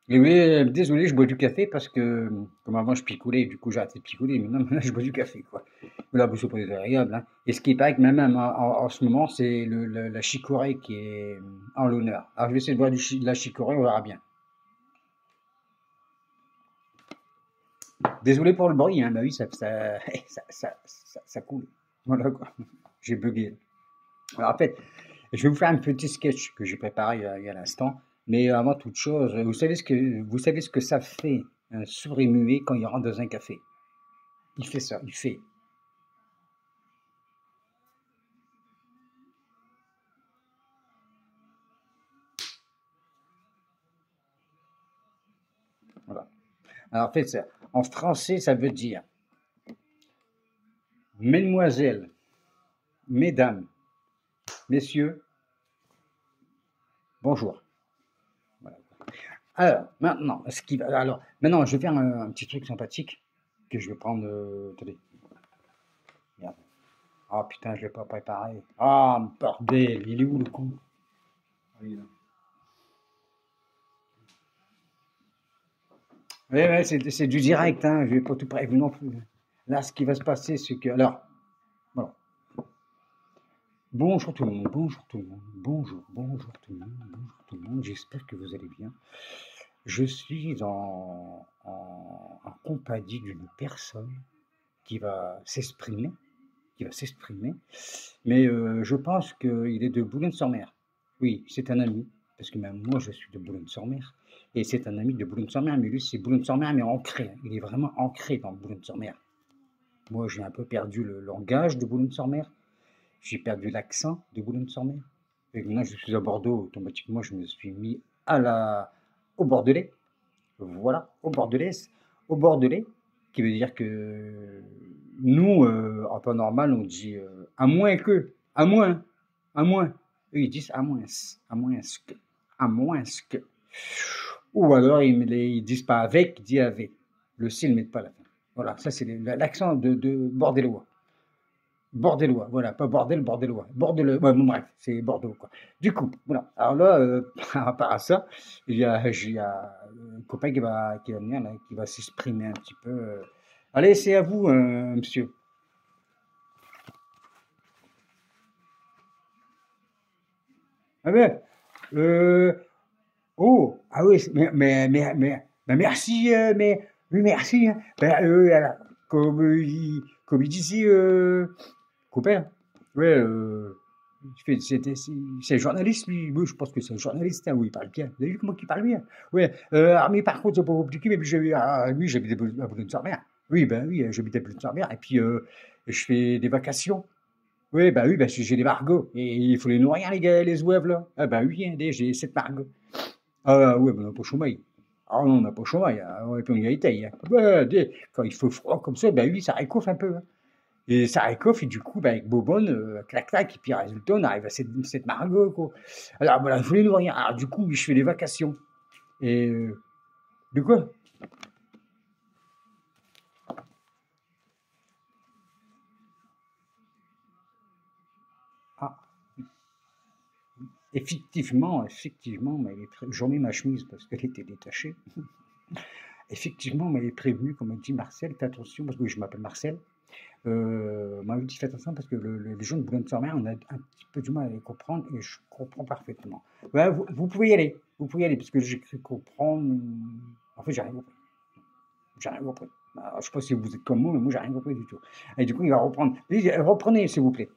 Et oui, désolé, je bois du café parce que, comme avant, je picolais, du coup, j'ai arrêté de picoler, mais non, maintenant, je bois du café, quoi. Mais là, c'est pas désagréable, hein. Et ce qui est pareil, que même en ce moment, c'est la chicorée qui est en l'honneur. Alors, je vais essayer de boire de la chicorée, on verra bien. Désolé pour le bruit, hein, bah oui, ça coule. Voilà, quoi. J'ai bugué. Alors, en fait, je vais vous faire un petit sketch que j'ai préparé il y a l'instant. Mais avant toute chose, vous savez ce que ça fait un sourd et muet quand il rentre dans un café? Il fait ça, il fait. Voilà. Alors en fait, en français, ça veut dire Mesdemoiselles, Mesdames, Messieurs, bonjour. Voilà. Alors, maintenant, je vais faire un petit truc sympathique que je vais prendre. Attendez, merde. Ah putain, je l'ai pas préparé. Ah bordel, il est où le con? Ah, il est là. Ouais, ouais, c'est du direct, hein. Je vais pas tout prévu non plus. Là, ce qui va se passer, c'est que. Alors, voilà. Bonjour tout le monde, bonjour tout le monde, bonjour tout le monde, bonjour tout le monde. J'espère que vous allez bien. Je suis en compagnie d'une personne qui va s'exprimer, mais je pense qu'il est de Boulogne-sur-Mer. Oui, c'est un ami, parce que même moi je suis de Boulogne-sur-Mer, et c'est un ami de Boulogne-sur-Mer, mais lui c'est Boulogne-sur-Mer, mais ancré, hein. Il est vraiment ancré dans Boulogne-sur-Mer. Moi j'ai un peu perdu le langage de Boulogne-sur-Mer, j'ai perdu l'accent de Boulogne-sur-Mer. Et maintenant je suis à Bordeaux, automatiquement je me suis mis au Bordelais. Voilà, au Bordelais, qui veut dire que nous, en temps normal, on dit à moins que, à moins. Eux, ils disent à moins que. Ou alors, ils disent pas avec, ils disent avec. Le C, ils ne mettent pas la fin. Voilà, ça, c'est l'accent de bordellois. Bordellois, voilà, pas bordel, bordellois. Bordelais, ouais, bon, bref, c'est Bordeaux, quoi. Du coup, voilà. Alors là, par rapport à ça, j'ai un copain qui va venir, là, qui va s'exprimer un petit peu. Allez, c'est à vous, monsieur. Ah ben, euh, oh, ah oui, mais merci, mais, oui, merci, hein. Ben, alors, comme il disait, copain, ouais, c'est un journaliste, lui. Oui, je pense que c'est un journaliste, hein, oui, il parle bien. Vous avez vu comment il parle bien? Ouais, mais par contre, c'est pas compliqué, mais oui, j'habite à Boulogne-sur-Mer. Oui, ben oui, j'habite à Boulogne-sur-Mer, et puis je fais des vacations. Oui, bah oui, j'ai des margots, et il faut les nourrir, les gars, les zouaves, là. Ah bah oui, hein, j'ai 7 margots. Ah ouais, ben on n'a pas chômage. Ah non, on n'a pas chômage, hein, ouais, puis on y a été, hein. Ouais, quand il fait froid comme ça, bah oui, ça réchauffe un peu, hein. Et ça réchauffe, et du coup, bah, avec Bobonne, clac, clac, et puis résultat, on arrive à cette margot, quoi. Alors, voilà, je voulais nourrir. Alors, du coup, je fais des vacations. Et, de quoi? Ah, effectivement, j'en mets ma chemise parce qu'elle était détachée. Effectivement, on m'avait prévenu, comme m'a dit Marcel, fais attention, parce que oui, je m'appelle Marcel. On m'avait dit fais attention parce que les gens de Boulogne-sur-Mer, on a un petit peu du mal à les comprendre et je comprends parfaitement. Ouais, vous pouvez y aller, parce que j'ai cru comprendre. En fait, j'ai rien compris. J'ai rien compris. Alors, je ne sais pas si vous êtes comme moi, mais moi, j'ai rien compris du tout. Et du coup, il va reprendre. Reprenez, s'il vous plaît.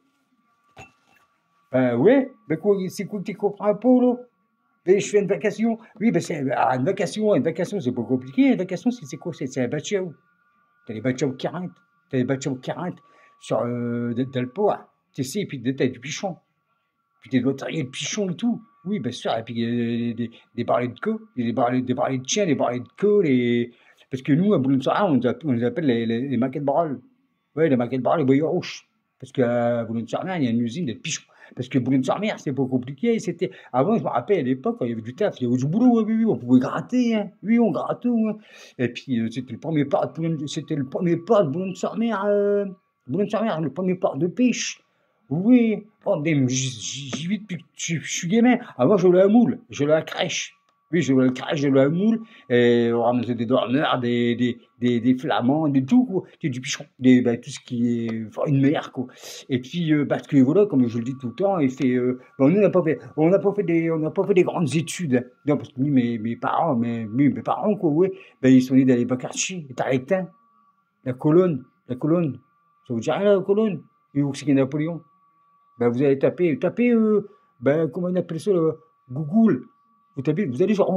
Ouais, ben quoi, c'est quoi que tu comprends pas, là? Ben, je fais une vacation. Oui, ben une vacation, c'est pas compliqué. Une vacation, c'est quoi? C'est un bateau. T'as les bateaux qui rentrent. T'as les bateaux qui rentrent sur dans le port. Tu sais, et puis t'as du pichon. Puis tu dois tailler le pichon et tout. Oui, bien sûr. Et puis des barlets de queue, des barlets de chien, des barlets de queue. Parce que nous, à Boulogne-sur-Mer, on les appelle les maquettes barrel. Oui, les maquettes barrel, les boyaux rouges. Parce qu'à Boulogne-sur-Mer, il y a une usine de pichon. Parce que Boulogne-sur-Mer, c'est pas compliqué. Avant, je me rappelle, à l'époque, quand il y avait du taf, il y avait du boulot. Oui, oui, on pouvait gratter, hein. Oui, on grattait, hein. Et puis, c'était le premier pas de Boulogne-sur-Mer. Boulogne-sur-Mer, le premier port de pêche. Oui, oh, mais j'y vis depuis que je suis gamin. Avant, je l'ai à moule, je l'ai à crèche. Oui, je vois le crash, je vois la moule, et on ramassait des dormeurs, des flamands, de tout, quoi. Du pigeon, bah, tout ce qui est, enfin, une mer, quoi. Et puis, parce que voilà, comme je le dis tout le temps, bon, nous, on n'a pas fait des grandes études, hein. Non, parce que mes parents, quoi, ouais, ben, ils sont nés dans les Bacarchi, les Tarlectins, la colonne. Ça vous dit rien, la colonne? Et où c'est qu'il y a Napoléon? Ben, vous allez taper, ben, comment on appelle ça, Google. Vous allez sur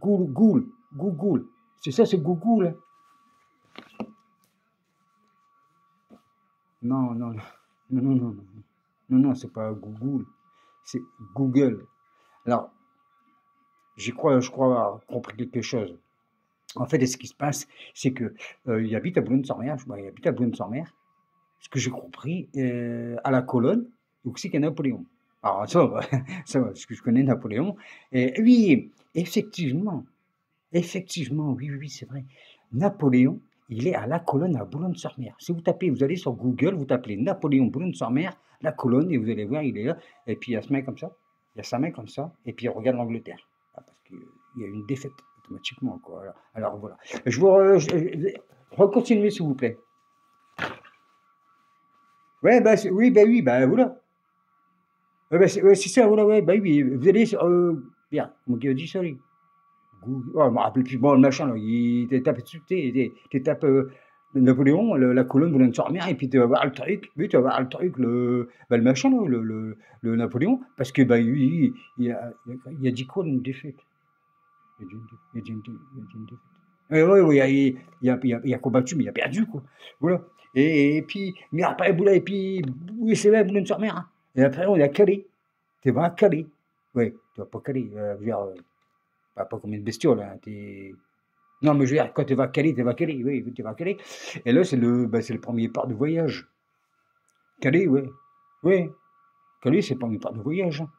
Google. C'est ça, c'est Google, hein. Non, non, non, non, non, non, non, non, non, c'est pas Google, c'est Google. Alors, je crois avoir compris quelque chose. En fait, ce qui se passe, c'est que il habite à Boulogne-sur-Mer, il habite à Boulogne-sur-Mer. Ce que j'ai compris, à la colonne, donc c'est qu'il y a Napoléon. Alors ça va, ça va, parce que je connais Napoléon. Et oui, effectivement, effectivement, oui, oui, oui, c'est vrai. Napoléon, il est à la colonne à Boulogne-sur-Mer. Si vous tapez, vous allez sur Google, vous tapez Napoléon Boulogne-sur-Mer, la colonne, et vous allez voir, il est là. Et puis il y a ce mec comme ça, il y a sa main comme ça, et puis il regarde l'Angleterre. Ah, parce qu'il y a une défaite automatiquement, quoi. Alors, voilà. Continuez, s'il vous plaît. Ouais, bah, oui, bah oui, bah voilà. Bah, ouais, c'est ça, voilà, ouais, bah oui, vous allez sur. Bien, mon gars dit, sorry. Google. Oh, je me rappelle plus. Bon, le machin, là, t'es tapé dessus, t'es tapé Napoléon, la colonne Boulogne-sur-Mer, et puis tu vas voir le truc, oui, tu vas voir le truc, bah, le machin, là, le Napoléon, parce que, bah, lui, il a dit quoi, une défaite? Il a dit il a dit une défaite. Oui, oui, il a combattu, mais il a perdu, quoi. Voilà. Et puis, mais après, et puis, oui, c'est vrai, Boulogne-sur-Mer, hein. Et après, on est à Calais. T'es vraiment à Calais. Oui, tu vas pas Calais. Je veux dire, pas comme une bestiole, hein. Non, mais je veux dire, quand tu vas à Calais, tu vas à Calais. Oui, tu vas à Calais. Et là, c'est le premier part de voyage. Calais, oui. Oui, Calais, c'est le premier part de voyage, hein.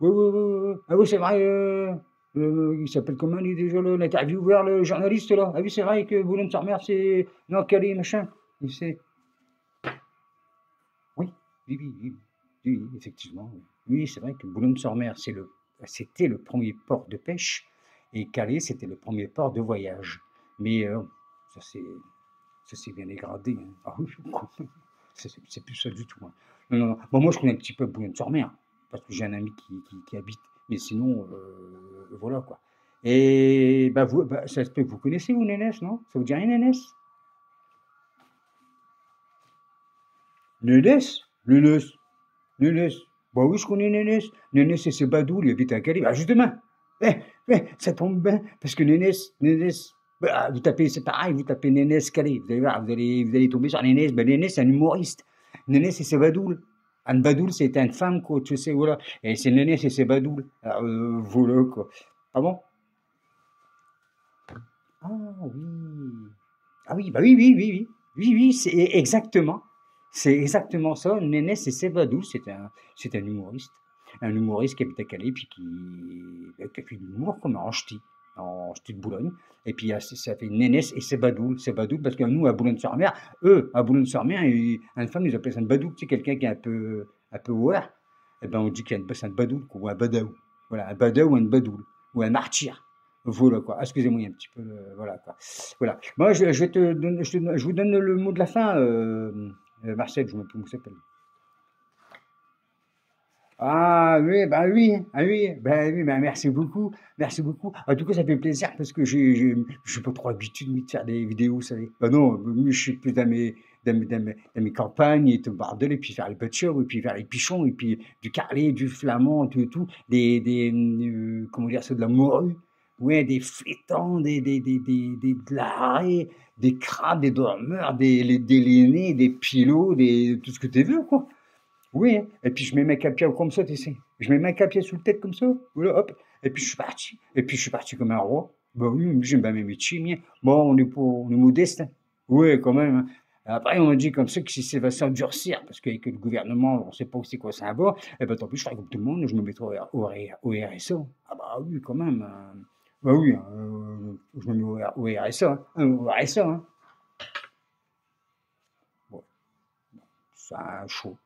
Oui, oui, oui, oui, oui. Ah oui, c'est vrai. Il s'appelle comment, lui, déjà, l'intervieweur, le journaliste, là? Ah oui, c'est vrai que Boulogne-sur-Mer, c'est. Non, Calais, machin. Il sait. Oui, oui, oui, oui, oui, oui, effectivement. Oui, oui, c'est vrai que Boulogne-sur-Mer, c'était le premier port de pêche, et Calais, c'était le premier port de voyage. Mais ça s'est, ça s'est bien dégradé, hein. Ah oui, c'est plus ça du tout, hein. Non, non, non. Bon, moi, je connais un petit peu Boulogne-sur-Mer, parce que j'ai un ami qui habite. Mais sinon, voilà, quoi. Et bah, ça se peut que vous connaissez, vous, Nénès, non? Ça vous dit rien, Nénès? Nénès? Nénès? Nénès. Bah oui, je connais Nénès. Nénès et ses badouls, il habite à Calais. Bah justement, eh, ça tombe bien, parce que Nénès, bah, vous tapez, c'est pareil, vous tapez Nénès Calais, vous allez voir, vous allez tomber sur Nénès. Ben, Nénès, c'est un humoriste. Nénès et ses badouls. Anne Badoul, c'est une femme, quoi, tu sais, voilà. Et c'est Nénès et ses badouls. Alors, voilà, quoi. Ah bon? Ah oui. Ah oui, bah oui, oui, oui, oui. Oui, oui, c'est exactement. C'est exactement ça. Nénès et Sévadou, c'est un humoriste. Un humoriste qui habite à Calais, puis qui a fait de l'humour comme en ch'ti de Boulogne. Et puis ça fait Nénès et Sébadoul. Sébadoul, parce que nous, à Boulogne-sur-Mer, à Boulogne-sur-Mer, une femme, ils appellent ça un badoul. Tu sais, quelqu'un qui est un peu ouvert. Eh ben, on dit qu'il y a c'est un badoul, quoi, ou un badaou. Voilà, un badaou ou un badoul. Ou un martyr. Voilà, quoi. Excusez-moi, il y a un petit peu, voilà, quoi. Voilà. Moi, je vais te donner, je vous donne le mot de la fin, Marcel, je ne sais plus comment il s'appelle. Ah oui, bah oui, ah oui, bah oui, bah merci beaucoup, merci beaucoup. En tout cas, ça fait plaisir parce que je suis pas trop habitué de faire des vidéos, vous savez. Bah non, moi, je suis plus dans mes campagnes et tout le bordel, et puis faire les pet shows, et puis faire les pichons, et puis du carlet, du flamand, tout, comment dire ça, de la morue, ouais, des flétans, de l'arrêt, des crabes, des dormeurs, des lainés, des pilots, tout ce que tu veux, quoi. Oui, hein. Et puis je mets mes capiaux comme ça, tu sais. Je mets mes capiaux sous le tête comme ça, voilà, hop. Et puis je suis parti. Et puis je suis parti comme un roi. Bah oui, j'aime bien mes métiers, mien. Bon, on est modeste, hein. Oui, quand même, hein. Après, on m'a dit comme ça que si ça va s'endurcir, parce qu'avec le gouvernement, on ne sait pas où c'est quoi ça va, et ben tant pis, je ferai comme tout le monde, je me mettrai au RSA. Ah bah oui, quand même, hein. Bah oui, hein, je me mets au RSA, hein. Au RSA, hein. Bon, c'est un choix.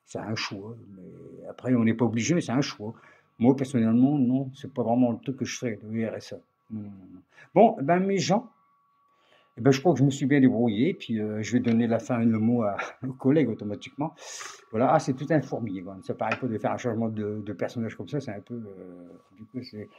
C'est un choix. Mais après, on n'est pas obligé, mais c'est un choix. Moi, personnellement, non, c'est pas vraiment le truc que je fais, le RSA. Non, non, non. Bon, ben, mes gens, eh ben, je crois que je me suis bien débrouillé, puis je vais donner la fin, le mot aux collègues automatiquement. Voilà, ah, c'est tout un fourmilier, quand même. Ça paraît pas de faire un changement de personnage comme ça, c'est un peu. Du coup, c'est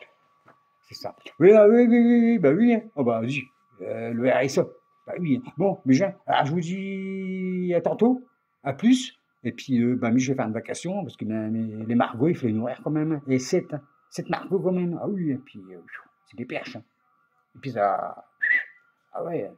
ça. Oui, ah, oui, oui, oui, oui, bah oui, hein. Oh, bah, vas-y, le RSA. Bah oui, hein. Bon, mais alors, je vous dis à tantôt, à plus. Et puis, bah, je vais faire une vacation, parce que ben, les margots, il faut les nourrir quand même. Et 7, hein. 7 margots quand même. Ah oui, et puis, c'est des perches, hein. Et puis ça. Ah ouais.